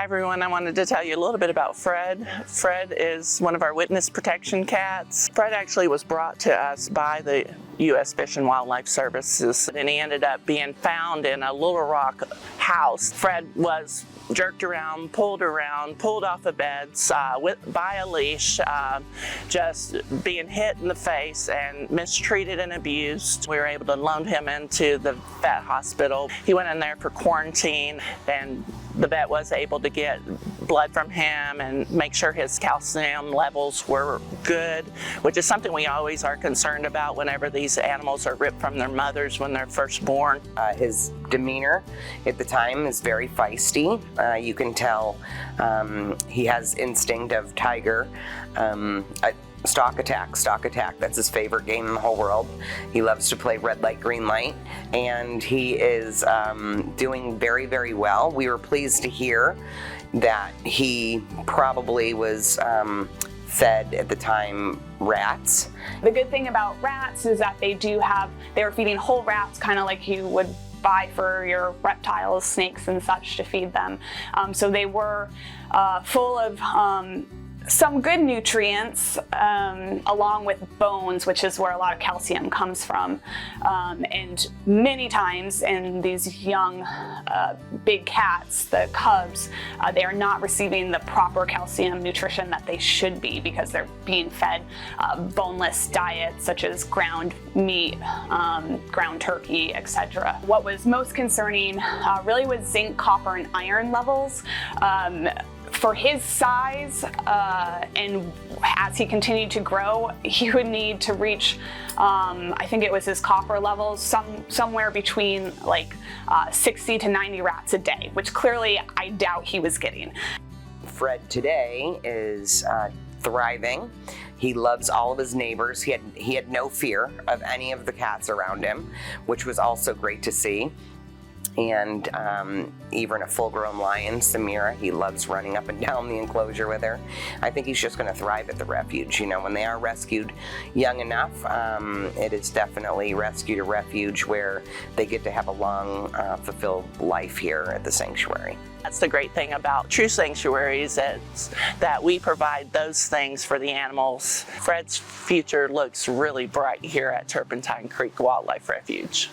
Hi everyone, I wanted to tell you a little bit about Fred. Fred is one of our witness protection cats. Fred actually was brought to us by the U.S. Fish and Wildlife Services, and he ended up being found in a Little Rock house. Fred was jerked around, pulled off of beds by a leash, just being hit in the face and mistreated and abused. We were able to loan him into the vet hospital. He went in there for quarantine, and the vet was able to get blood from him and make sure his calcium levels were good, which is something we always are concerned about whenever these animals are ripped from their mothers when they're first born. His demeanor at the time is very feisty. You can tell he has instinct of tiger. Stalk attack, that's his favorite game in the whole world. He loves to play red light, green light, and he is doing very, very well. We were pleased to hear that he probably was fed at the time rats. The good thing about rats is that they were feeding whole rats, kind of like you would buy for your reptiles, snakes and such to feed them. So they were full of some good nutrients, along with bones, which is where a lot of calcium comes from. And many times in these young big cats, the cubs, they are not receiving the proper calcium nutrition that they should be, because they're being fed boneless diets such as ground meat, ground turkey, etc. What was most concerning really was zinc, copper, and iron levels. For his size, and as he continued to grow, he would need to reach, I think it was his copper levels, somewhere between like 60 to 90 rats a day, which clearly I doubt he was getting. Fred today is thriving. He loves all of his neighbors. He had no fear of any of the cats around him, which was also great to see. And even a full-grown lion, Samira, he loves running up and down the enclosure with her. I think he's just going to thrive at the refuge. You know, when they are rescued young enough, it is definitely rescue to refuge where they get to have a long, fulfilled life here at the sanctuary. That's the great thing about true sanctuaries, is that we provide those things for the animals. Fred's future looks really bright here at Turpentine Creek Wildlife Refuge.